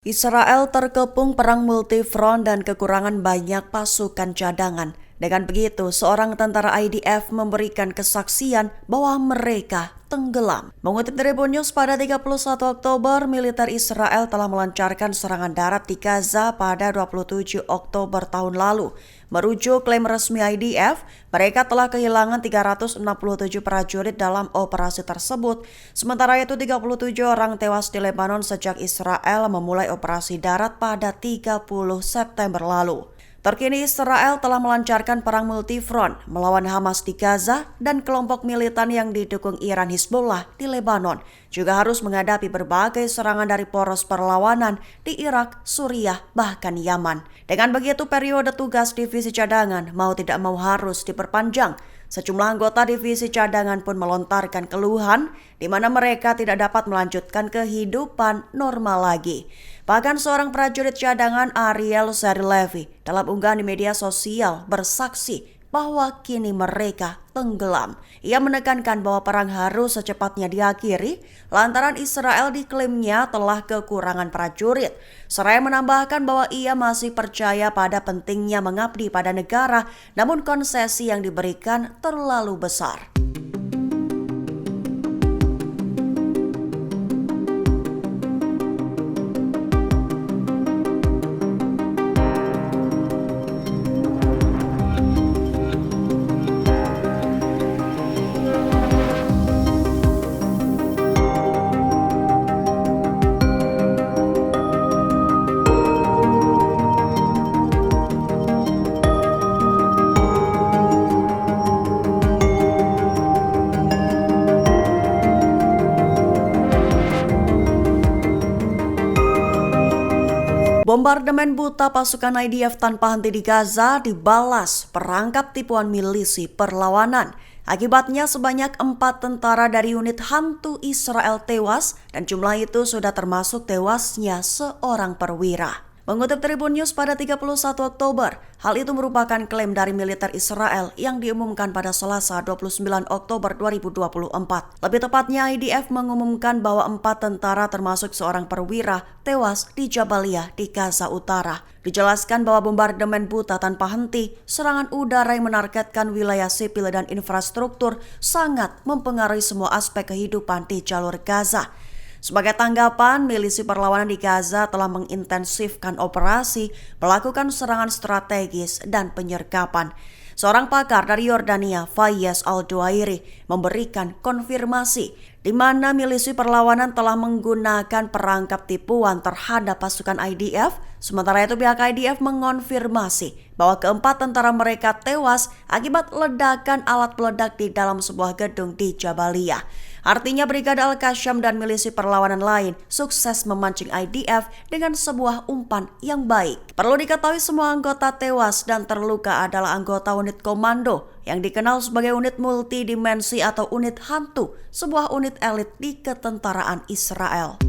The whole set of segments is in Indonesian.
Israel terkepung perang multifront dan kekurangan banyak pasukan cadangan. Dengan begitu, seorang tentara IDF memberikan kesaksian bahwa mereka tenggelam. Mengutip Tribun News pada 31 Oktober, militer Israel telah melancarkan serangan darat di Gaza pada 27 Oktober tahun lalu. Merujuk klaim resmi IDF, mereka telah kehilangan 367 prajurit dalam operasi tersebut. Sementara itu 37 orang tewas di Lebanon sejak Israel memulai operasi darat pada 30 September lalu. Terkini Israel telah melancarkan perang multifront melawan Hamas di Gaza dan kelompok militan yang didukung Iran Hizbullah di Lebanon juga harus menghadapi berbagai serangan dari poros perlawanan di Irak, Suriah, bahkan Yaman. Dengan begitu periode tugas divisi cadangan mau tidak mau harus diperpanjang. Sejumlah anggota divisi cadangan pun melontarkan keluhan di mana mereka tidak dapat melanjutkan kehidupan normal lagi. Bahkan seorang prajurit cadangan Ariel Zarilevi dalam unggahan di media sosial bersaksi bahwa kini mereka tenggelam. Ia menekankan bahwa perang harus secepatnya diakhiri lantaran Israel diklaimnya telah kekurangan prajurit. Seraya menambahkan bahwa ia masih percaya pada pentingnya mengabdi pada negara, namun konsesi yang diberikan terlalu besar. Bombardemen buta pasukan IDF tanpa henti di Gaza dibalas perangkap tipuan milisi perlawanan. Akibatnya sebanyak 4 tentara dari unit hantu Israel tewas dan jumlah itu sudah termasuk tewasnya seorang perwira. Mengutip Tribun News pada 31 Oktober, hal itu merupakan klaim dari militer Israel yang diumumkan pada Selasa 29 Oktober 2024. Lebih tepatnya, IDF mengumumkan bahwa 4 tentara termasuk seorang perwira tewas di Jabalia di Gaza Utara. Dijelaskan bahwa bombardemen buta tanpa henti, serangan udara yang menargetkan wilayah sipil dan infrastruktur sangat mempengaruhi semua aspek kehidupan di jalur Gaza. Sebagai tanggapan, milisi perlawanan di Gaza telah mengintensifkan operasi, melakukan serangan strategis dan penyergapan. Seorang pakar dari Yordania, Fayyaz Al-Duairi, memberikan konfirmasi di mana milisi perlawanan telah menggunakan perangkap tipuan terhadap pasukan IDF. Sementara itu pihak IDF mengonfirmasi bahwa keempat tentara mereka tewas akibat ledakan alat peledak di dalam sebuah gedung di Jabalia. Artinya Brigade Al-Qassam dan milisi perlawanan lain sukses memancing IDF dengan sebuah umpan yang baik. Perlu diketahui semua anggota tewas dan terluka adalah anggota unit komando yang dikenal sebagai unit multidimensi atau unit hantu, sebuah unit elit di ketentaraan Israel.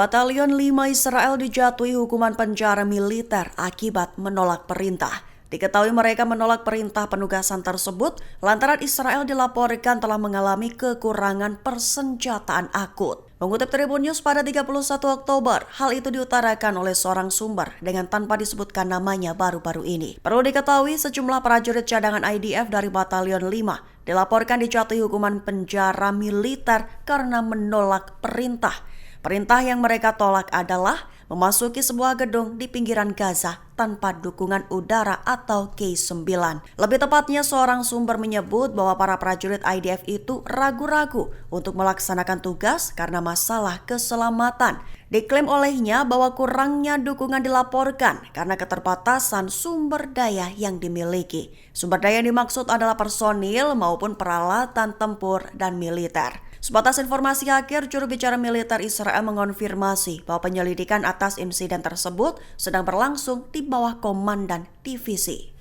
Batalion 5 Israel dijatuhi hukuman penjara militer akibat menolak perintah. Diketahui mereka menolak perintah penugasan tersebut lantaran Israel dilaporkan telah mengalami kekurangan persenjataan akut. Mengutip Tribun News pada 31 Oktober, hal itu diutarakan oleh seorang sumber dengan tanpa disebutkan namanya baru-baru ini. Perlu diketahui sejumlah prajurit cadangan IDF dari Batalion 5 dilaporkan dijatuhi hukuman penjara militer karena menolak perintah. Perintah yang mereka tolak adalah memasuki sebuah gedung di pinggiran Gaza tanpa dukungan udara atau K9. Lebih tepatnya, seorang sumber menyebut bahwa para prajurit IDF itu ragu-ragu untuk melaksanakan tugas karena masalah keselamatan. Diklaim olehnya bahwa kurangnya dukungan dilaporkan karena keterbatasan sumber daya yang dimiliki. Sumber daya yang dimaksud adalah personil maupun peralatan tempur dan militer. Sebatas informasi akhir, juru bicara militer Israel mengonfirmasi bahwa penyelidikan atas insiden tersebut sedang berlangsung di bawah komandan divisi.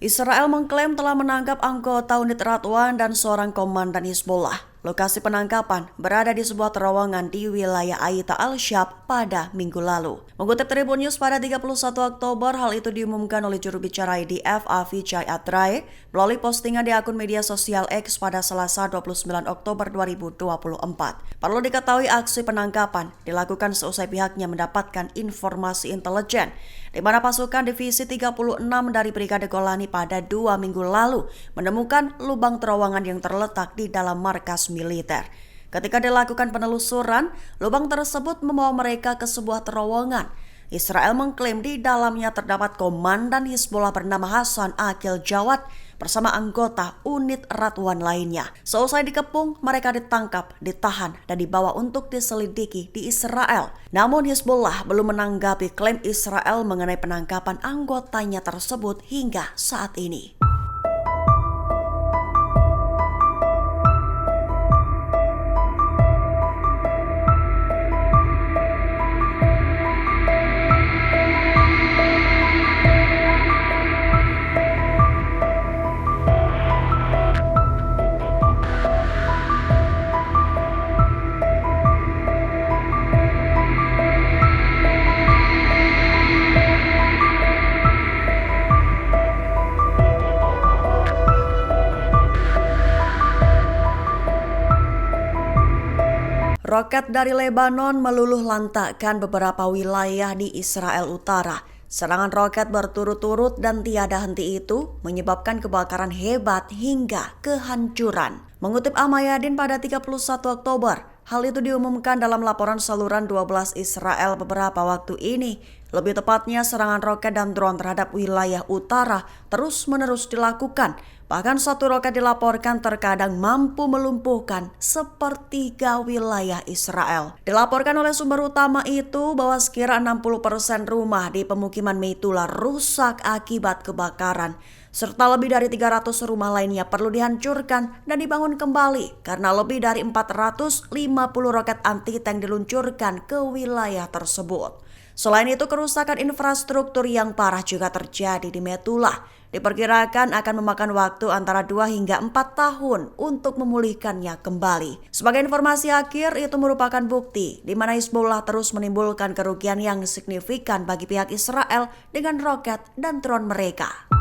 Israel mengklaim telah menangkap anggota unit Radwan dan seorang komandan Hizbullah. Lokasi penangkapan berada di sebuah terowongan di wilayah Aita al-Shab pada minggu lalu. Mengutip Tribun News pada 31 Oktober, hal itu diumumkan oleh juru bicara IDF Avichai Atrae melalui postingan di akun media sosial X pada Selasa 29 Oktober 2024. Perlu diketahui aksi penangkapan dilakukan seusai pihaknya mendapatkan informasi intelijen di mana pasukan divisi 36 dari Brigade Golani pada 2 minggu lalu menemukan lubang terowongan yang terletak di dalam markas militer. Ketika dilakukan penelusuran, lubang tersebut membawa mereka ke sebuah terowongan. Israel mengklaim di dalamnya terdapat komandan Hizbullah bernama Hasan Akil Jawad bersama anggota unit Radwan lainnya. Seusai dikepung, mereka ditangkap, ditahan, dan dibawa untuk diselidiki di Israel. Namun Hizbullah belum menanggapi klaim Israel mengenai penangkapan anggotanya tersebut hingga saat ini. Roket dari Lebanon meluluh lantakkan beberapa wilayah di Israel Utara. Serangan roket berturut-turut dan tiada henti itu menyebabkan kebakaran hebat hingga kehancuran. Mengutip Al-Mayadin pada 31 Oktober, hal itu diumumkan dalam laporan saluran 12 Israel beberapa waktu ini. Lebih tepatnya, serangan roket dan drone terhadap wilayah utara terus-menerus dilakukan. Bahkan satu roket dilaporkan terkadang mampu melumpuhkan sepertiga wilayah Israel. Dilaporkan oleh sumber utama itu bahwa sekira 60% rumah di pemukiman Meitula rusak akibat kebakaran. Serta lebih dari 300 rumah lainnya perlu dihancurkan dan dibangun kembali karena lebih dari 450 roket anti-tank diluncurkan ke wilayah tersebut. Selain itu, kerusakan infrastruktur yang parah juga terjadi di Meitula. Diperkirakan akan memakan waktu antara 2 hingga 4 tahun untuk memulihkannya kembali. Sebagai informasi akhir, itu merupakan bukti di mana Hizbullah terus menimbulkan kerugian yang signifikan bagi pihak Israel dengan roket dan drone mereka.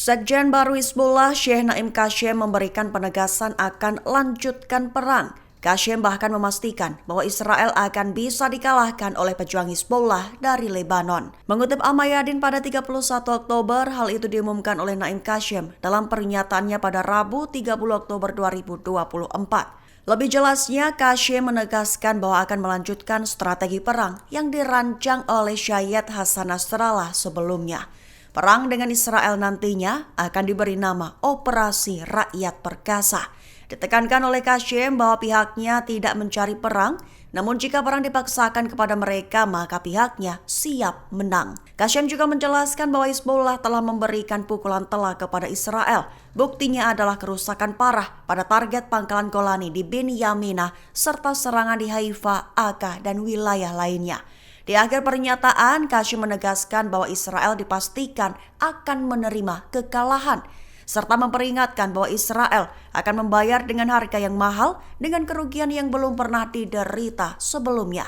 Sekjen baru Hizbullah, Syekh Naim Kashem memberikan penegasan akan lanjutkan perang. Kashem bahkan memastikan bahwa Israel akan bisa dikalahkan oleh pejuang Hizbullah dari Lebanon. Mengutip Al-Mayadin pada 31 Oktober, hal itu diumumkan oleh Naim Kashem dalam pernyataannya pada Rabu 30 Oktober 2024. Lebih jelasnya, Kashem menegaskan bahwa akan melanjutkan strategi perang yang dirancang oleh Syed Hasan Nasrallah sebelumnya. Perang dengan Israel nantinya akan diberi nama Operasi Rakyat Perkasa. Ditekankan oleh Kashem bahwa pihaknya tidak mencari perang, namun jika perang dipaksakan kepada mereka maka pihaknya siap menang. Kashem juga menjelaskan bahwa Hizbullah telah memberikan pukulan telak kepada Israel. Buktinya adalah kerusakan parah pada target pangkalan Golani di Binyaminah serta serangan di Haifa, Akka, dan wilayah lainnya. Di akhir pernyataan, Kashem menegaskan bahwa Israel dipastikan akan menerima kekalahan. serta memperingatkan bahwa Israel akan membayar dengan harga yang mahal dengan kerugian yang belum pernah diderita sebelumnya.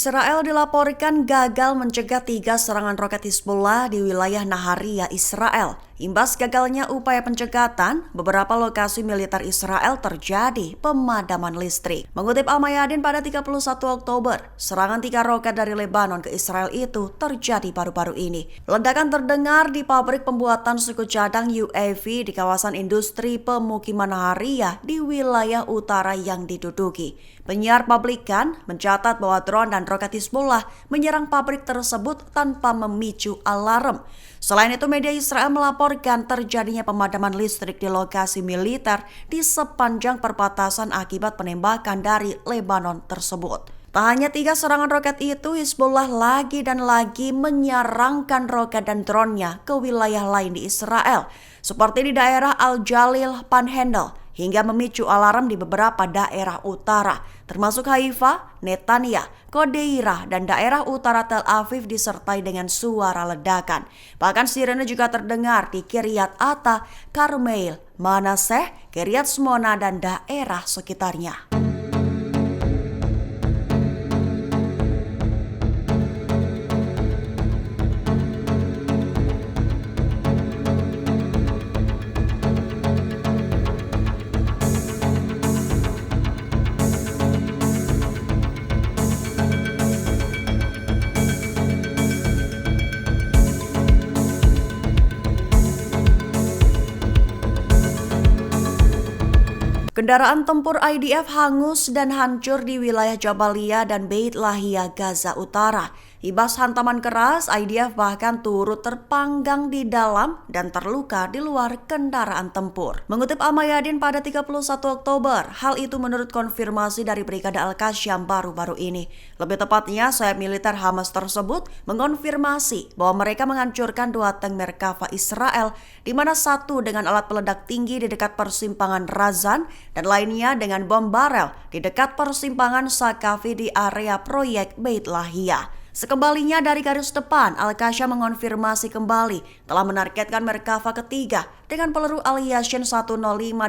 Israel dilaporkan gagal mencegah 3 serangan roket Hizbullah di wilayah Nahariyah, Israel. Imbas gagalnya upaya pencegatan, beberapa lokasi militer Israel terjadi pemadaman listrik. Mengutip Al-Mayadin pada 31 Oktober, serangan 3 roket dari Lebanon ke Israel itu terjadi baru-baru ini. Ledakan terdengar di pabrik pembuatan suku cadang UAV di kawasan industri pemukiman Nahariyah di wilayah utara yang diduduki. Penyiar pabrikan mencatat bahwa drone dan roket Hizbullah menyerang pabrik tersebut tanpa memicu alarm. Selain itu, media Israel melaporkan terjadinya pemadaman listrik di lokasi militer di sepanjang perbatasan akibat penembakan dari Lebanon tersebut. Tak hanya 3 serangan roket itu, Hizbullah lagi dan lagi menyerangkan roket dan dronenya ke wilayah lain di Israel, seperti di daerah Al-Jalil, Panhandle, hingga memicu alarm di beberapa daerah utara, termasuk Haifa, Netanya, Kodeirah, dan daerah utara Tel Aviv disertai dengan suara ledakan. Bahkan sirene juga terdengar di Kiryat Ata, Karmel, Manaseh, Kiryat Shmona, dan daerah sekitarnya. Kendaraan tempur IDF hangus dan hancur di wilayah Jabalia dan Beit Lahia, Gaza Utara. Ibas hantaman keras, IDF bahkan turut terpanggang di dalam dan terluka di luar kendaraan tempur. Mengutip Al-Mayadin pada 31 Oktober, hal itu menurut konfirmasi dari Brigade Al-Qassam baru-baru ini. Lebih tepatnya, sayap militer Hamas tersebut mengonfirmasi bahwa mereka menghancurkan 2 tank Merkava Israel, di mana satu dengan alat peledak tinggi di dekat persimpangan Razan dan lainnya dengan bom barel di dekat persimpangan Sakafi di area proyek Beit Lahia. Sekembalinya dari garis depan, Al-Qassam mengonfirmasi kembali telah menargetkan Merkava ketiga dengan peluru Al-Yashin 105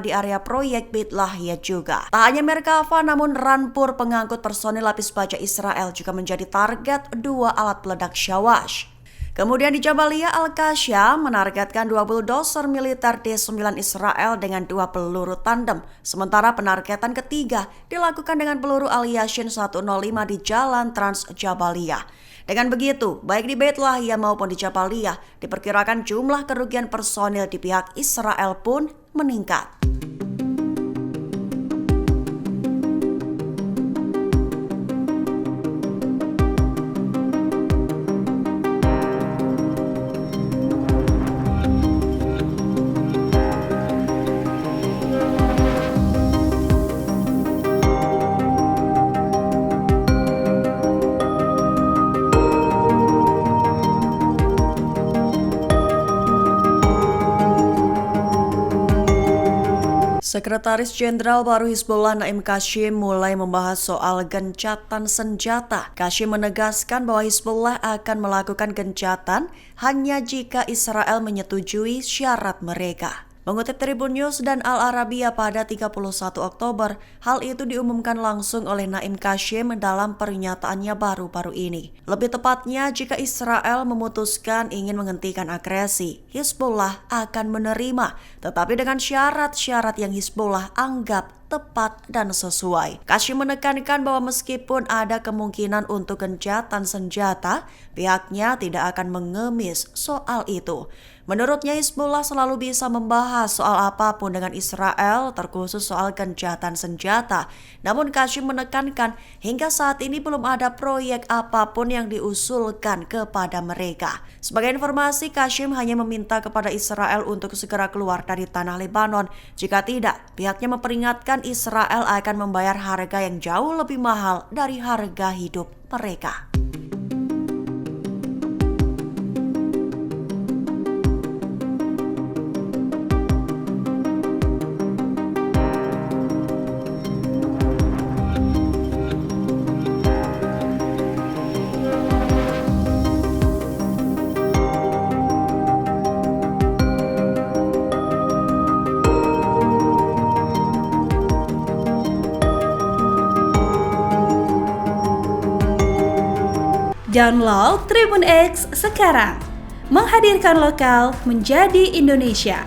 di area proyek Beit Lahia juga. Tak hanya Merkava, namun rampur pengangkut personil lapis baja Israel juga menjadi target 2 alat peledak Shawash. Kemudian di Jabalia, Al-Qassam menargetkan 2 bulldozer militer D9 Israel dengan 2 peluru tandem. Sementara penargetan ketiga dilakukan dengan peluru Al-Yashin 105 di Jalan Trans Jabalia. Dengan begitu, baik di Beit Lahia maupun di Jabalia, diperkirakan jumlah kerugian personil di pihak Israel pun meningkat. Sekretaris Jenderal baru Hizbullah Naim Qassem mulai membahas soal gencatan senjata. Qassem menegaskan bahwa Hizbullah akan melakukan gencatan hanya jika Israel menyetujui syarat mereka. Mengutip Tribun News dan Al Arabiya pada 31 Oktober, hal itu diumumkan langsung oleh Naim Qassem dalam pernyataannya baru-baru ini. Lebih tepatnya, jika Israel memutuskan ingin menghentikan agresi, Hizbullah akan menerima, tetapi dengan syarat-syarat yang Hizbullah anggap tepat dan sesuai. Kashim menekankan bahwa meskipun ada kemungkinan untuk gencatan senjata, pihaknya tidak akan mengemis soal itu. Menurutnya, Hizbullah selalu bisa membahas soal apapun dengan Israel, terkhusus soal gencatan senjata. Namun Kashim menekankan hingga saat ini belum ada proyek apapun yang diusulkan kepada mereka. Sebagai informasi, Kashim hanya meminta kepada Israel untuk segera keluar dari tanah Lebanon. Jika tidak, pihaknya memperingatkan Israel akan membayar harga yang jauh lebih mahal dari harga hidup mereka. Download Tribun X sekarang, menghadirkan lokal menjadi Indonesia.